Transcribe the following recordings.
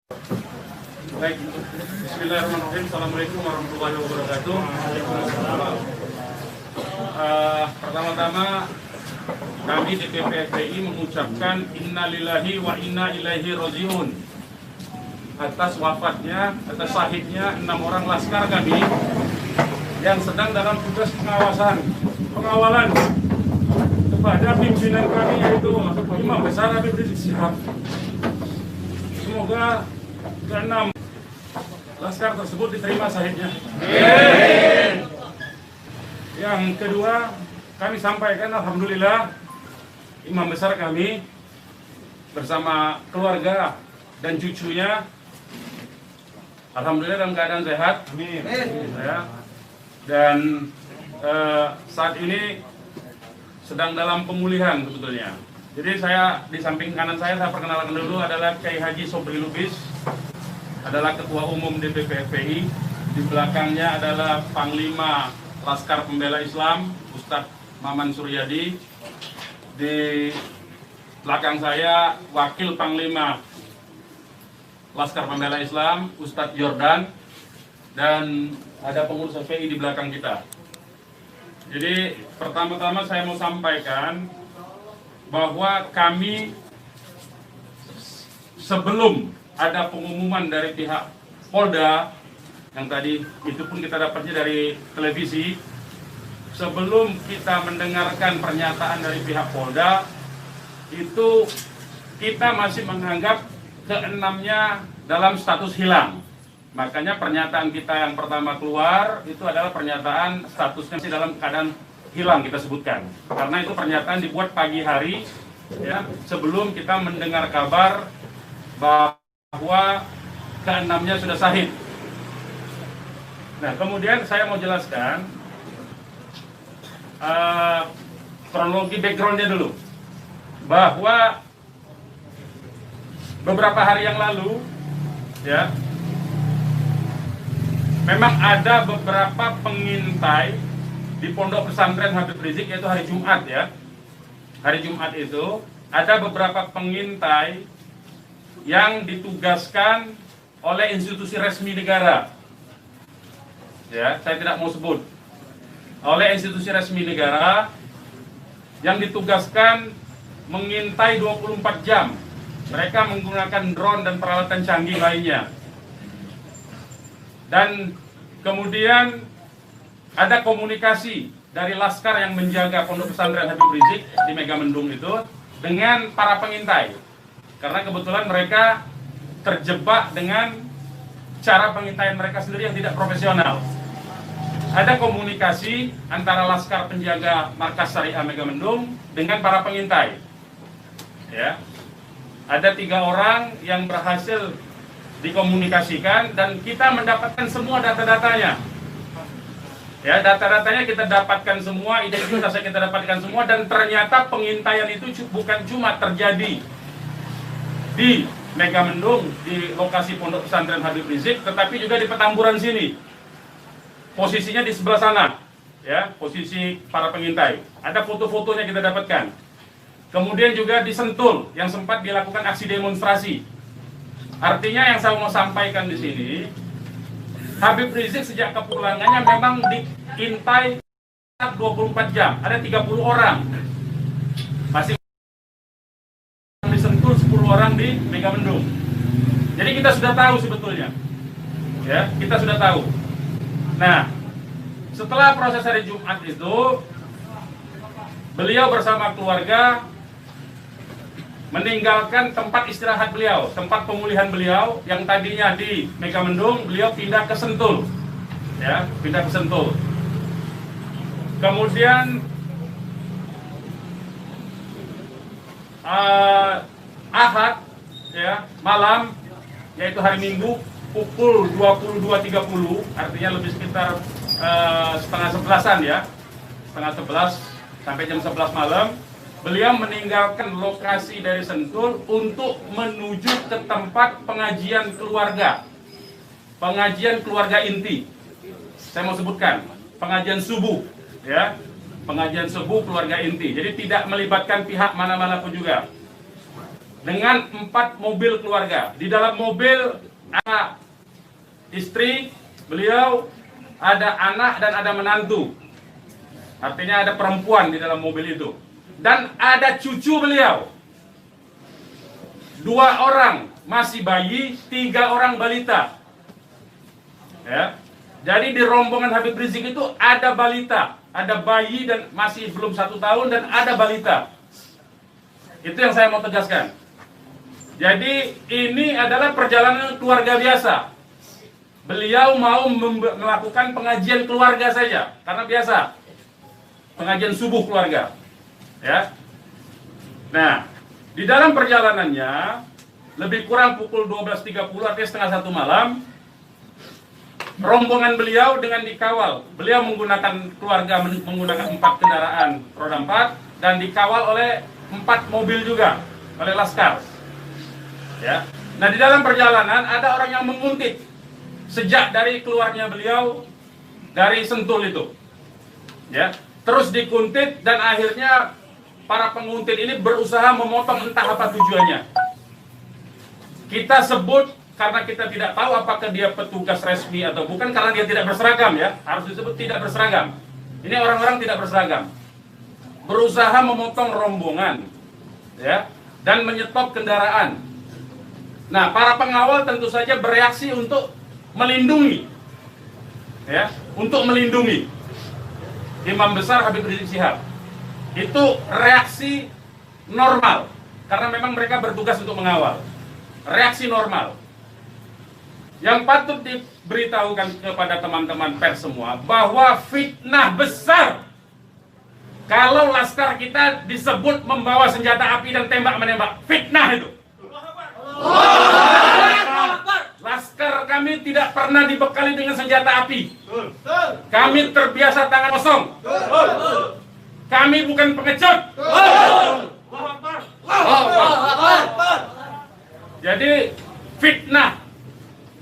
Baik, bismillahirrahmanirrahim. Assalamualaikum warahmatullahi wabarakatuh. Pertama-tama kami DPP FPI mengucapkan innalillahi wa inna ilaihi rajiun atas wafatnya, atas syahidnya 6 orang laskar kami yang sedang dalam tugas pengawalan kepada pimpinan kami, yaitu Imam Besar Habib Rizik Syihab. Semoga ke-6 laskar tersebut diterima syahidnya. Yang kedua, kami sampaikan alhamdulillah Imam Besar kami bersama keluarga dan cucunya alhamdulillah dalam keadaan sehat. Amin. Ya. Dan saat ini sedang dalam pemulihan sebetulnya. Jadi saya di samping kanan saya perkenalkan dulu adalah Kiai Haji Sobri Lubis, adalah Ketua Umum DPP FPI. Di belakangnya adalah Panglima Laskar Pembela Islam Ustadz Maman Suryadi. Di belakang saya Wakil Panglima Laskar Pembela Islam Ustadz Jordan, dan ada pengurus FPI di belakang kita. Jadi pertama-tama saya mau sampaikan bahwa kami sebelum ada pengumuman dari pihak Polda, yang tadi itu pun kita dapatnya dari televisi, sebelum kita mendengarkan pernyataan dari pihak Polda, itu kita masih menganggap keenamnya dalam status hilang. Makanya pernyataan kita yang pertama keluar itu adalah pernyataan statusnya masih dalam keadaan hilang, kita sebutkan. Karena itu pernyataan dibuat pagi hari, ya, sebelum kita mendengar kabar bahwa keenamnya sudah syahid. Nah, kemudian saya mau jelaskan kronologi backgroundnya dulu, bahwa beberapa hari yang lalu, ya, memang ada beberapa pengintai di Pondok Pesantren Habib Rizik, yaitu hari Jumat, ya. Hari Jumat itu ada beberapa pengintai yang ditugaskan oleh institusi resmi negara. Ya, saya tidak mau sebut. Oleh institusi resmi negara yang ditugaskan mengintai 24 jam. Mereka menggunakan drone dan peralatan canggih lainnya. Dan kemudian ada komunikasi dari laskar yang menjaga Pondok Pesantren Habib Rizik di Megamendung itu dengan para pengintai. Karena kebetulan mereka terjebak dengan cara pengintaian mereka sendiri yang tidak profesional. Ada komunikasi antara laskar penjaga Markas Syariah Megamendung dengan para pengintai. Ya. Ada 3 orang yang berhasil dikomunikasikan dan kita mendapatkan semua data-datanya. Ya, data-datanya kita dapatkan semua, identitasnya kita dapatkan semua, dan ternyata pengintaian itu bukan cuma terjadi di Megamendung, di lokasi Pondok Pesantren Habib Rizik, tetapi juga di Petamburan sini. Posisinya di sebelah sana, ya, posisi para pengintai. Ada foto-fotonya kita dapatkan. Kemudian juga di Sentul yang sempat dilakukan aksi demonstrasi. Artinya yang saya mau sampaikan di sini, Habib Rizik sejak kepulangannya memang diintai 24 jam. Ada 30 orang. Masih di Sentul, 10 orang di Megamendung. Jadi kita sudah tahu sebetulnya. Ya, kita sudah tahu. Nah, setelah proses hari Jumat itu, beliau bersama keluarga meninggalkan tempat istirahat beliau, tempat pemulihan beliau yang tadinya di Megamendung, beliau pindah ke Sentul, ya, pindah ke Sentul. Kemudian Ahad, ya, malam, yaitu hari Minggu pukul 22.30, artinya lebih sekitar setengah 11-an, ya, setengah 11 sampai jam 11 malam. Beliau meninggalkan lokasi dari Sentul untuk menuju ke tempat pengajian keluarga inti. Saya mau sebutkan, pengajian subuh, ya, pengajian subuh keluarga inti. Jadi tidak melibatkan pihak mana-mana pun juga. dengan 4 mobil keluarga. Di dalam mobil ada istri beliau, ada anak dan ada menantu. Artinya ada perempuan di dalam mobil itu. Dan ada cucu beliau. 2 orang masih bayi, 3 orang balita. Ya. Jadi di rombongan Habib Rizik itu ada balita, ada bayi dan masih belum 1 tahun dan ada balita. Itu yang saya mau tegaskan. Jadi ini adalah perjalanan keluarga biasa. Beliau mau melakukan pengajian keluarga saja, karena biasa pengajian subuh keluarga. Ya. Nah, di dalam perjalanannya lebih kurang pukul 12.30 artinya setengah 1 malam. Rombongan beliau dengan dikawal. Beliau menggunakan keluarga menggunakan 4 kendaraan roda 4 dan dikawal oleh 4 mobil juga oleh laskar. Ya. Nah, di dalam perjalanan ada orang yang menguntit sejak dari keluarnya beliau dari Sentul itu. Ya. Terus dikuntit dan akhirnya para penguntit ini berusaha memotong, entah apa tujuannya. Kita sebut karena kita tidak tahu apakah dia petugas resmi atau bukan, karena dia tidak berseragam, ya. Harus disebut tidak berseragam. Ini orang-orang tidak berseragam. Berusaha memotong rombongan, ya, dan menyetop kendaraan. Nah, para pengawal tentu saja bereaksi untuk melindungi, ya, untuk melindungi Imam Besar Habib Rizik Syihab. Itu reaksi normal, karena memang mereka bertugas untuk mengawal. Reaksi normal. Yang patut diberitahukan kepada teman-teman pers semua bahwa fitnah besar kalau laskar kita disebut membawa senjata api dan tembak-menembak. Fitnah itu. Laskar kami tidak pernah dibekali dengan senjata api. Kami terbiasa tangan kosong. Kami bukan pengecut. Jadi fitnah.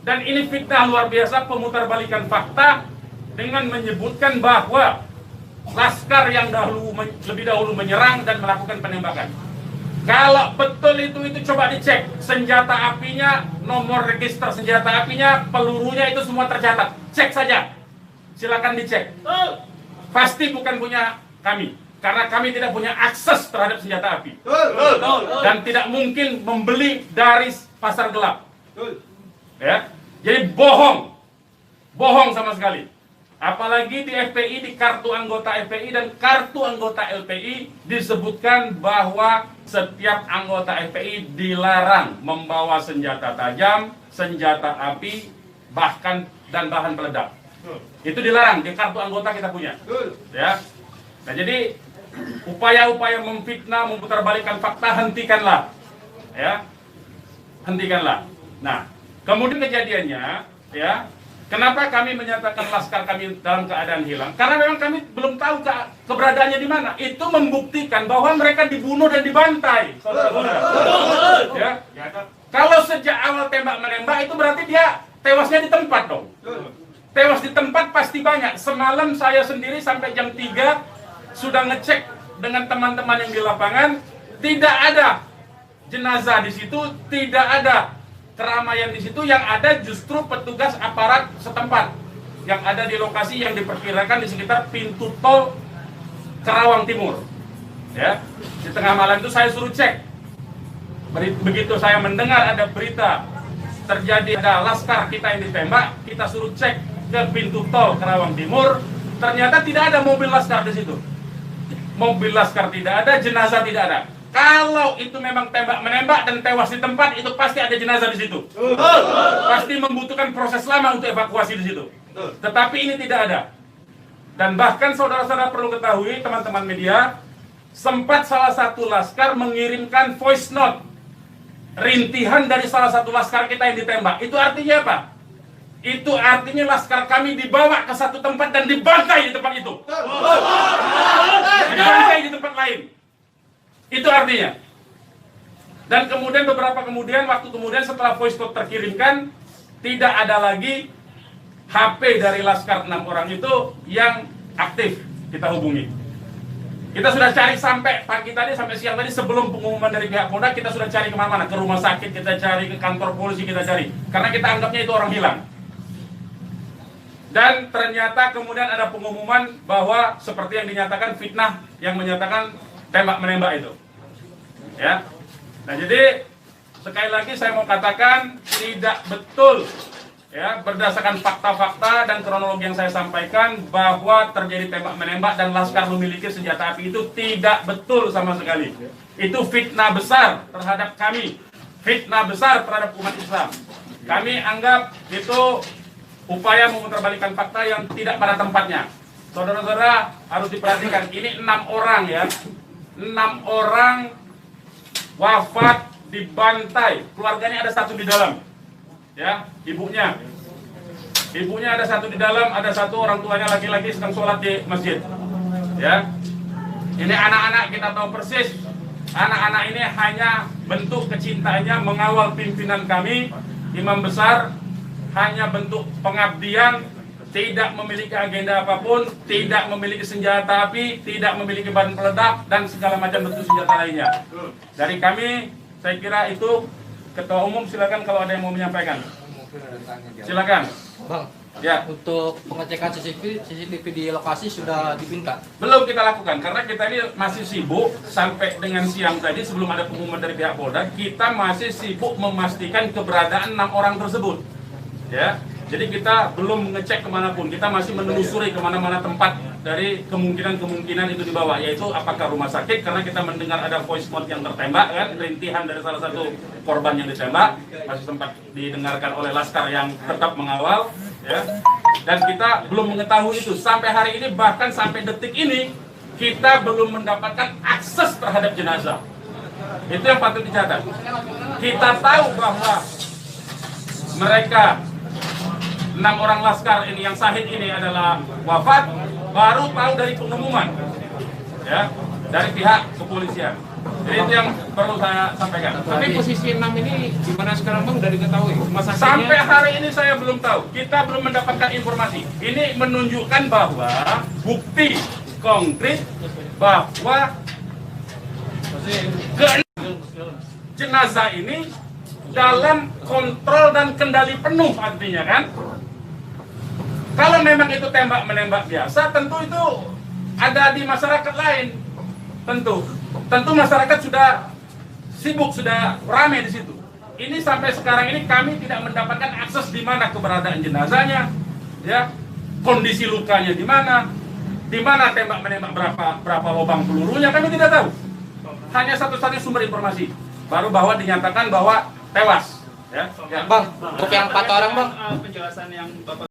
Dan ini fitnah luar biasa, pemutarbalikan fakta dengan menyebutkan bahwa laskar yang lebih dahulu menyerang dan melakukan penembakan. Kalau betul itu coba dicek senjata apinya, nomor register senjata apinya, pelurunya itu semua tercatat. Cek saja, silakan dicek. Pasti bukan punya kami, karena kami tidak punya akses terhadap senjata api dan tidak mungkin membeli dari pasar gelap. Ya, jadi bohong sama sekali. Apalagi di FPI, di kartu anggota FPI dan kartu anggota LPI disebutkan bahwa setiap anggota FPI dilarang membawa senjata tajam, senjata api, bahkan dan bahan peledak. Itu dilarang di kartu anggota kita punya. Ya. Nah, jadi upaya-upaya memfitnah, memutarbalikkan fakta hentikanlah. Ya. Hentikanlah. Nah, kemudian kejadiannya, ya, kenapa kami menyatakan laskar kami dalam keadaan hilang? Karena memang kami belum tahu keberadaannya di mana. Itu membuktikan bahwa mereka dibunuh dan dibantai, saudara-saudara. Ya. Kalau sejak awal tembak menembak itu berarti dia tewasnya di tempat dong. Tewas di tempat pasti banyak. Semalam saya sendiri sampai jam 3 sudah ngecek dengan teman-teman yang di lapangan, tidak ada jenazah di situ, tidak ada keramaian di situ. Yang ada justru petugas aparat setempat yang ada di lokasi yang diperkirakan di sekitar pintu tol Karawang Timur. Ya, di tengah malam itu saya suruh cek. Begitu saya mendengar ada berita terjadi ada laskar kita yang ditembak, kita suruh cek ke pintu tol Karawang Timur. Ternyata tidak ada mobil laskar di situ. Mobil laskar tidak ada, jenazah tidak ada. Kalau itu memang tembak-menembak dan tewas di tempat, itu pasti ada jenazah di situ. Pasti membutuhkan proses lama untuk evakuasi di situ. Tetapi ini tidak ada. Dan bahkan saudara-saudara perlu ketahui, teman-teman media, sempat salah satu laskar mengirimkan voice note rintihan dari salah satu laskar kita yang ditembak. Itu artinya apa? Itu artinya laskar kami dibawa ke satu tempat dan dibantai di tempat itu. Dibantai di tempat lain. Itu artinya. Dan kemudian waktu kemudian setelah voice note terkirimkan, tidak ada lagi HP dari laskar 6 orang itu yang aktif kita hubungi. Kita sudah cari sampai pagi tadi, sampai siang tadi, sebelum pengumuman dari pihak Polda, kita sudah cari kemana-mana, ke rumah sakit kita cari, ke kantor polisi kita cari, karena kita anggapnya itu orang hilang. Dan ternyata kemudian ada pengumuman bahwa seperti yang dinyatakan fitnah, yang menyatakan tembak menembak itu, ya. Nah jadi sekali lagi saya mau katakan tidak betul. Ya, berdasarkan fakta-fakta dan kronologi yang saya sampaikan bahwa terjadi tembak menembak dan Laskar memiliki senjata api itu tidak betul sama sekali. Itu fitnah besar terhadap kami, fitnah besar terhadap umat Islam. Kami anggap itu upaya memutarbalikkan fakta yang tidak pada tempatnya. Saudara-saudara harus diperhatikan, ini 6 orang ya, 6 orang wafat dibantai, keluarganya ada 1 di dalam. Ya, ibunya ada 1 di dalam, ada 1 orang tuanya laki-laki sedang sholat di masjid. Ya, ini anak-anak kita tahu persis, anak-anak ini hanya bentuk kecintaannya mengawal pimpinan kami, imam besar, hanya bentuk pengabdian, tidak memiliki agenda apapun, tidak memiliki senjata api, tidak memiliki bahan peledak dan segala macam bentuk senjata lainnya. Dari kami, saya kira itu. Ketua Umum silakan kalau ada yang mau menyampaikan. Silakan. Bang, ya. Untuk pengecekan CCTV di lokasi sudah dipinta? Belum kita lakukan karena kita ini masih sibuk sampai dengan siang tadi sebelum ada pengumuman dari pihak Polda, kita masih sibuk memastikan keberadaan 6 orang tersebut. Ya. Jadi kita belum mengecek kemanapun, kita masih menelusuri kemana-mana tempat dari kemungkinan-kemungkinan itu dibawa, yaitu apakah rumah sakit, karena kita mendengar ada voice note yang tertembak, kan, rintihan dari salah satu korban yang ditembak, masih sempat didengarkan oleh Laskar yang tetap mengawal, ya. Dan kita belum mengetahui itu, sampai hari ini, bahkan sampai detik ini, kita belum mendapatkan akses terhadap jenazah. Itu yang patut dicatat. Kita tahu bahwa mereka 6 orang Laskar ini yang syahid ini adalah wafat, baru tahu dari pengumuman, ya, dari pihak kepolisian. Jadi itu yang perlu saya sampaikan. Tapi posisi 6 ini di mana sekarang Bang, dari diketahui? Sampai hari ini saya belum tahu. Kita belum mendapatkan informasi. Ini menunjukkan bahwa bukti konkret bahwa jenazah ini dalam kontrol dan kendali penuh, artinya kan. Kalau memang itu tembak menembak biasa, tentu itu ada di masyarakat lain. Tentu masyarakat sudah sibuk, sudah ramai di situ. Ini sampai sekarang ini kami tidak mendapatkan akses di mana keberadaan jenazahnya, ya, kondisi lukanya di mana tembak menembak, berapa lubang pelurunya, kami tidak tahu. Hanya satu-satunya sumber informasi baru bahwa dinyatakan bahwa tewas. Ya. Bang, untuk yang 4 orang Bang, penjelasan yang Bapak